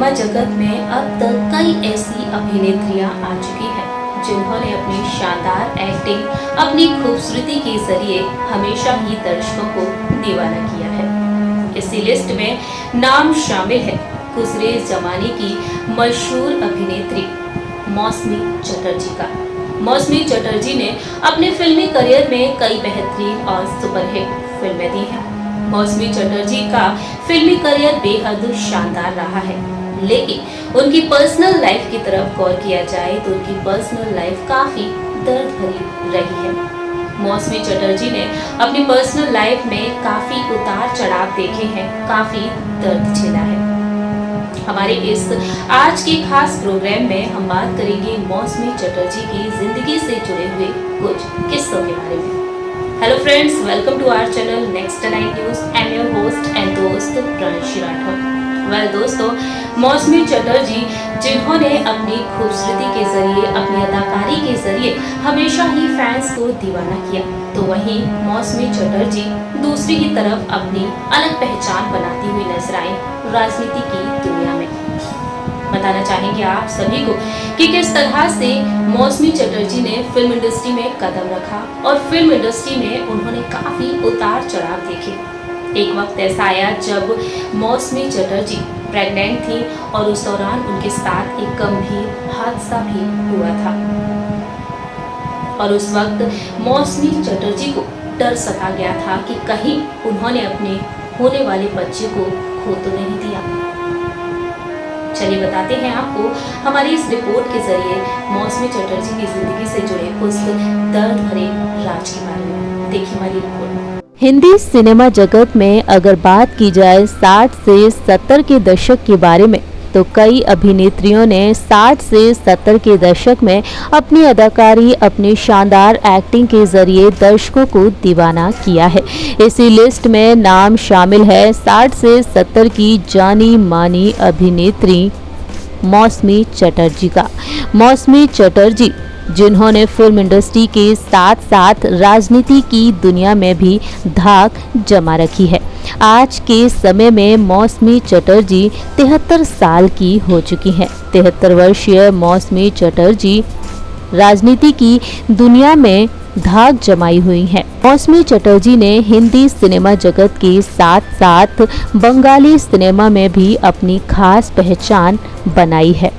Cinema जगत में अब तक कई ऐसी अभिनेत्रियां आ चुकी हैं जिन्होंने अपनी शानदार एक्टिंग, अपनी खूबसूरती के जरिए हमेशा ही दर्शकों को दीवाना किया है। इसी लिस्ट में नाम शामिल है गुजरे जमाने की मशहूर अभिनेत्री मौसमी चटर्जी का। मौसमी चटर्जी ने अपने फिल्मी करियर में कई बेहतरीन और सुपरहिट फिल्में दी हैं। मौसमी चटर्जी का फिल्मी करियर बेहद शानदार रहा है, लेकिन उनकी पर्सनल लाइफ की तरफ गौर किया जाए तो उनकी पर्सनल लाइफ काफी दर्द भरी रही है। मौसमी चटर्जी ने अपनी पर्सनल लाइफ में काफी उतार चढ़ाव देखे हैं, काफी दर्द झेला है। हमारे इस आज के खास प्रोग्राम में हम बात करेंगे मौसमी चटर्जी की जिंदगी से जुड़े हुए कुछ किस्सों के बारे में। Hello friends, welcome to our channel next night news. I am your host and दोस्त प्रणशी राठौर। वेल दोस्तों, मौसमी चटर्जी जिन्होंने अपनी खूबसूरती के जरिए, अपनी अदाकारी के जरिए हमेशा ही फैंस को दीवाना किया, तो वहीं मौसमी चटर्जी दूसरी ही तरफ अपनी अलग पहचान बनाती हुई नजर आई राजनीति की दुनिया में। बताना चाहेंगे आप सभी को कि किस तरह से मौसमी चटर्जी ने फिल्म इंडस्ट्री में कदम रखा और फिल्म इंडस्ट्री में उन्होंने काफी उतार चढ़ाव देखे। एक वक्त ऐसा आया जब मौसमी चटर्जी प्रेग्नेंट थी और उस दौरान उनके साथ एक गंभीर हादसा भी हुआ था और उस वक्त मौसमी चटर्जी को डर सता गया था कि कहीं उन्होंने अपने होने वाले बच्चे को खो तो नहीं दिया। चलिए बताते हैं आपको हमारी इस रिपोर्ट के जरिए मौसमी चटर्जी की जिंदगी से जुड़े उस दर्द भरे राज के बारे में। देखिए हमारी रिपोर्ट। हिंदी सिनेमा जगत में अगर बात की जाए 60 से 70 के दशक के बारे में, तो कई अभिनेत्रियों ने 60 से 70 के दशक में अपनी अदाकारी, अपनी शानदार एक्टिंग के जरिए दर्शकों को दीवाना किया है। इसी लिस्ट में नाम शामिल है 60 से 70 की जानी मानी अभिनेत्री मौसमी चटर्जी का। मौसमी चटर्जी जिन्होंने फिल्म इंडस्ट्री के साथ साथ राजनीति की दुनिया में भी धाक जमा रखी है। आज के समय में मौसमी चटर्जी 73 साल की हो चुकी हैं। 73 वर्षीय मौसमी चटर्जी राजनीति की दुनिया में धाक जमाई हुई हैं। मौसमी चटर्जी ने हिंदी सिनेमा जगत के साथ साथ बंगाली सिनेमा में भी अपनी खास पहचान बनाई है।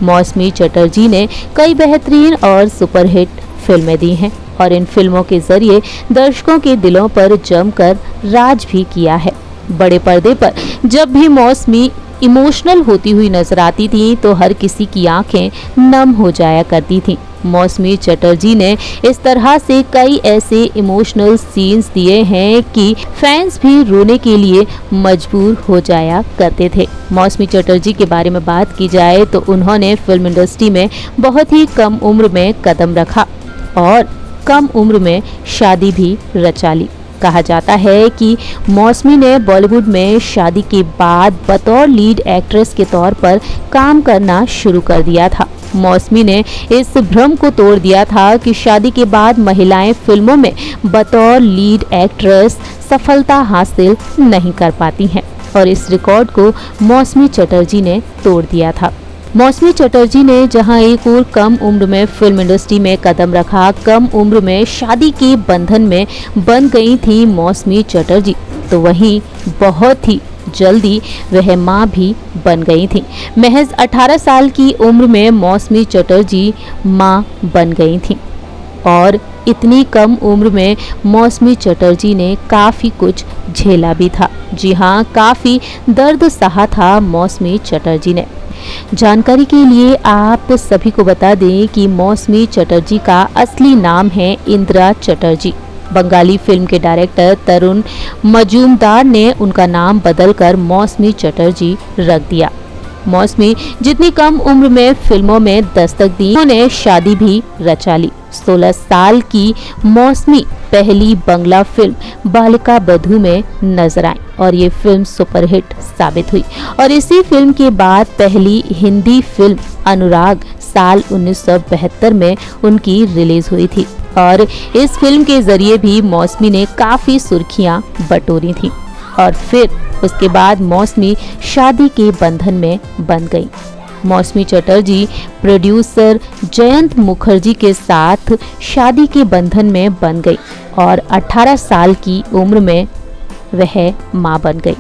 मौसमी चटर्जी ने कई बेहतरीन और सुपरहिट फिल्में दी हैं और इन फिल्मों के जरिए दर्शकों के दिलों पर जमकर राज भी किया है। बड़े पर्दे पर जब भी मौसमी इमोशनल होती हुई नजर आती थी तो हर किसी की आंखें नम हो जाया करती थीं। मौसमी चटर्जी ने इस तरह से कई ऐसे इमोशनल सीन्स दिए हैं कि फैंस भी रोने के लिए मजबूर हो जाया करते थे। मौसमी चटर्जी के बारे में बात की जाए तो उन्होंने फिल्म इंडस्ट्री में बहुत ही कम उम्र में कदम रखा और कम उम्र में शादी भी रचा ली। कहा जाता है कि मौसमी ने बॉलीवुड में शादी के बाद बतौर लीड एक्ट्रेस के तौर पर काम करना शुरू कर दिया था। मौसमी ने इस भ्रम को तोड़ दिया था कि शादी के बाद महिलाएं फिल्मों में बतौर लीड एक्ट्रेस सफलता हासिल नहीं कर पाती हैं और इस रिकॉर्ड को मौसमी चटर्जी ने तोड़ दिया था। मौसमी चटर्जी ने जहां एक और कम उम्र में फिल्म इंडस्ट्री में कदम रखा, कम उम्र में शादी के बंधन में बंध गई थी मौसमी चटर्जी, तो वहीं बहुत ही जल्दी वह मां भी बन गई थी। महज 18 साल की उम्र में मौसमी चटर्जी मां बन गई थी और इतनी कम उम्र में मौसमी चटर्जी ने काफ़ी कुछ झेला भी था। जी हाँ, काफ़ी दर्द सहा था मौसमी चटर्जी ने। जानकारी के लिए आप सभी को बता दें कि मौसमी चटर्जी का असली नाम है इंदिरा चटर्जी। बंगाली फिल्म के डायरेक्टर तरुण मजूमदार ने उनका नाम बदलकर मौसमी चटर्जी रख दिया। मौसमी जितनी कम उम्र में फिल्मों में दस्तक दी, उन्होंने शादी भी रचा ली। 16 साल की मौसमी पहली बंगला फिल्म बालिका बधू में नजर आई और ये फिल्म सुपरहिट साबित हुई और इसी फिल्म के बाद पहली हिंदी फिल्म अनुराग साल 1972 में उनकी रिलीज हुई थी और इस फिल्म के जरिए भी मौसमी ने काफी सुर्खियां बटोरी थी और फिर उसके बाद मौसमी शादी के बंधन में बंध गई। मौसमी चटर्जी प्रोड्यूसर जयंत मुखर्जी के साथ शादी के बंधन में बंध गई और 18 साल की उम्र में वह मां बन गई।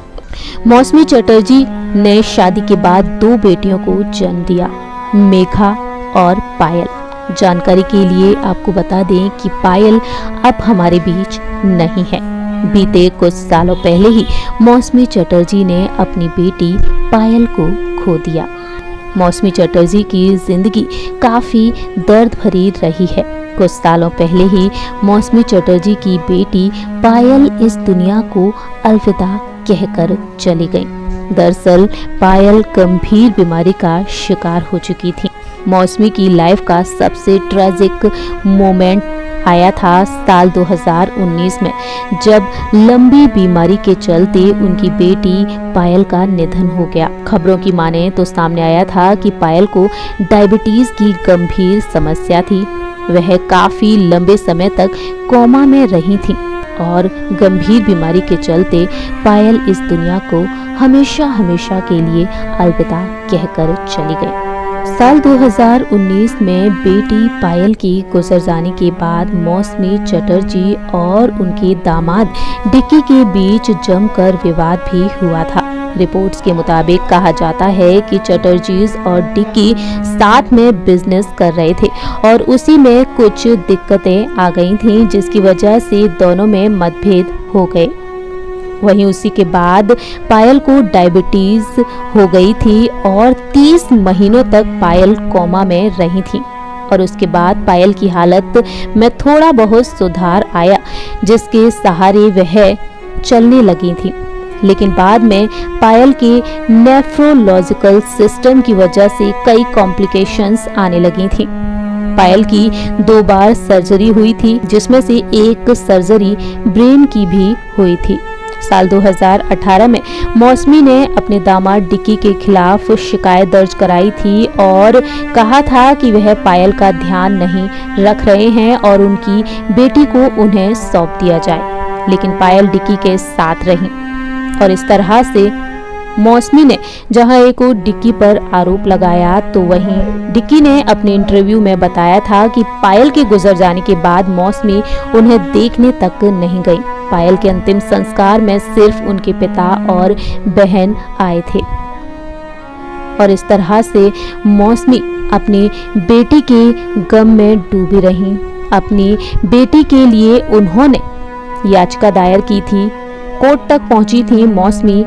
मौसमी चटर्जी ने शादी के बाद 2 बेटियों को जन्म दिया, मेघा और पायल। जानकारी के लिए आपको बता दें कि पायल अब हमारे बीच नहीं है। बीते कुछ सालों पहले ही मौसमी चटर्जी ने अपनी बेटी पायल को खो दिया। मौसमी चटर्जी की जिंदगी काफी दर्द भरी रही है। कुछ सालों पहले ही मौसमी चटर्जी की बेटी पायल इस दुनिया को अलविदा कहकर चली गई। दरअसल पायल गंभीर बीमारी का शिकार हो चुकी थी। मौसमी की लाइफ का सबसे ट्रेजिक मोमेंट आया था साल 2019 में, जब लंबी बीमारी के चलते उनकी बेटी पायल का निधन हो गया। खबरों की माने तो सामने आया था कि पायल को डायबिटीज की गंभीर समस्या थी। वह काफी लंबे समय तक कोमा में रही थी और गंभीर बीमारी के चलते पायल इस दुनिया को हमेशा हमेशा के लिए अलविदा कहकर चली गई। साल 2019 में बेटी पायल की गुजर जाने के बाद मौसमी चटर्जी और उनके दामाद डिक्की के बीच जमकर विवाद भी हुआ था। रिपोर्ट्स के मुताबिक कहा जाता है कि चटर्जीज और डिक्की साथ में बिजनेस कर रहे थे और उसी में कुछ दिक्कतें आ गई थीं, जिसकी वजह से दोनों में मतभेद हो गए। वहीं उसी के बाद पायल को डायबिटीज हो गई थी और 30 महीनों तक पायल कोमा में रही थी और उसके बाद पायल की हालत में थोड़ा बहुत सुधार आया, जिसके सहारे वह चलने लगी थी। लेकिन बाद में पायल के नेफ्रोलॉजिकल सिस्टम की वजह से कई कॉम्प्लिकेशंस आने लगी थी। पायल की 2 बार सर्जरी हुई थी, जिसमें से एक सर्जरी ब्रेन की भी हुई थी। साल 2018 में मौसमी ने अपने दामाद डिक्की के खिलाफ शिकायत दर्ज कराई थी और कहा था कि वह पायल का ध्यान नहीं रख रहे हैं और उनकी बेटी को उन्हें सौंप दिया जाए। लेकिन पायल डिक्की के साथ रही और इस तरह से मौसमी ने जहां एक और डिक्की पर आरोप लगाया, तो वहीं डिक्की ने अपने इंटरव्यू में बताया था कि पायल के गुजर जाने के बाद मौसमी उन्हें देखने तक नहीं गई। पायल के अंतिम संस्कार में सिर्फ उनके पिता और बहन आए थे और इस तरह से मौसमी अपनी बेटी के गम में डूबी रहीं। अपनी बेटी के लिए उन्होंने याचिका दायर की थी, कोर्ट तक पहुंची थी मौसमी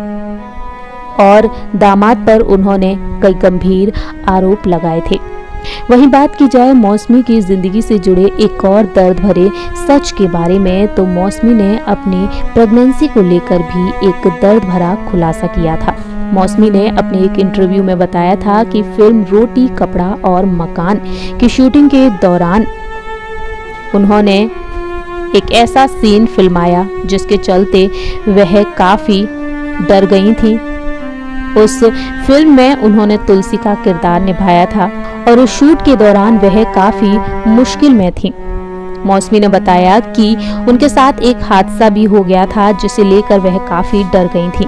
और दामाद पर उन्होंने कई गंभीर आरोप लगाए थे। वहीं बात की जाए मौसमी की जिंदगी से जुड़े एक और दर्द भरे सच के बारे में, तो मौसमी ने अपनी प्रेगनेंसी को लेकर भी एक दर्द भरा खुलासा किया था। मौसमी ने अपने एक इंटरव्यू में बताया था कि फिल्म रोटी कपड़ा और मकान की शूटिंग के दौरान उन्होंने एक ऐसा सीन फिल्माया जिसके चलते वह काफी डर गई थी। उस फिल्म में उन्होंने तुलसी का किरदार निभाया था और उस शूट के दौरान वह काफी मुश्किल में थी। मौसमी ने बताया कि उनके साथ एक हादसा भी हो गया था, जिसे लेकर वह काफी डर गई थी।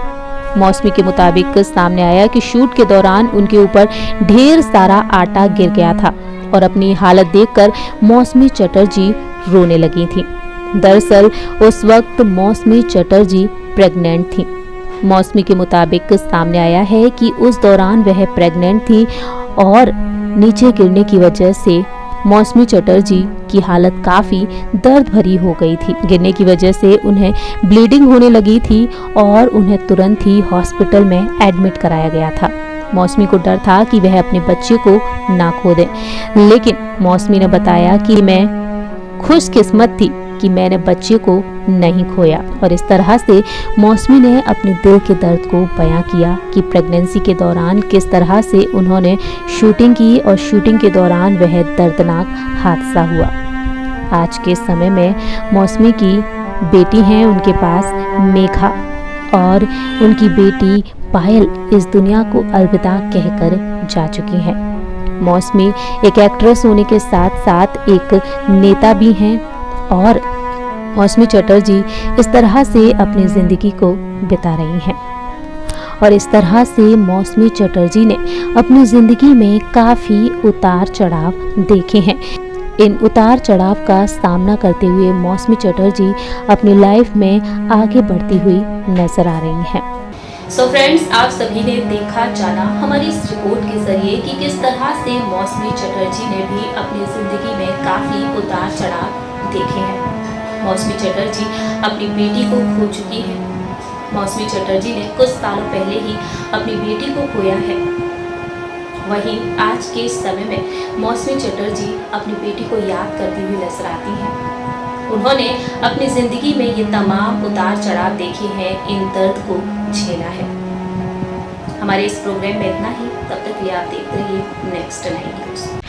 मौसमी के मुताबिक सामने आया कि शूट के दौरान उनके ऊपर ढेर सारा आटा गिर गया था और अपनी हालत देखकर मौसमी चटर्जी रोने लगी थी। दरअसल उस वक्त मौसमी चटर्जी प्रेग्नेंट थी। मौसमी के मुताबिक सामने आया है कि उस दौरान वह प्रेग्नेंट थी और नीचे गिरने की वजह से मौसमी चटर्जी की हालत काफी दर्द भरी हो गई थी। गिरने की वजह से उन्हें ब्लीडिंग होने लगी थी और उन्हें तुरंत ही हॉस्पिटल में एडमिट कराया गया था। मौसमी को डर था कि वह अपने बच्चे को ना खो दे, लेकिन मौसमी ने बताया कि मैं खुशकिस्मत थी कि मैंने बच्चे को नहीं खोया। और इस तरह से मौसमी ने अपने दिल के दर्द को बयां किया कि प्रेगनेंसी के दौरान किस तरह से उन्होंने शूटिंग की और शूटिंग के दौरान वह दर्दनाक हादसा हुआ। आज के समय में मौसमी की बेटी हैं, उनके पास मेघा, और उनकी बेटी पायल इस दुनिया को अलविदा कहकर जा चुकी हैं। मौसमी एक एक्ट्रेस होने के साथ साथ एक नेता भी हैं और मौसमी चटर्जी इस तरह से अपनी जिंदगी को बिता रही हैं। और इस तरह से मौसमी चटर्जी ने अपनी ज़िंदगी में काफ़ी उतार चढ़ाव देखे हैं। इन उतार चढ़ाव का सामना करते हुए मौसमी चटर्जी अपनी लाइफ में आगे बढ़ती हुई नजर आ रही हैं। सो फ्रेंड्स, आप सभी ने देखा जाना हमारी इस रिपोर्ट के जरिए कि किस तरह से मौसमी चटर्जी ने भी अपनी जिंदगी में काफी उतार चढ़ाव देखे हैं। मौसमी चटर्जी अपनी बेटी को खो चुकी है। मौसमी चटर्जी ने कुछ सालों पहले ही अपनी बेटी को खोया है। वहीं आज के समय में मौसमी चटर्जी अपनी बेटी को याद करती हुई नजर आती हैं। उन्होंने अपनी जिंदगी में ये तमाम उतार चढ़ाव देखे हैं, इन दर्द को झेला है। हमारे इस प्रोग्राम में इतना ही। तब तक के लिए आप देखते रहिए नेक्स्ट 9 न्यूज़।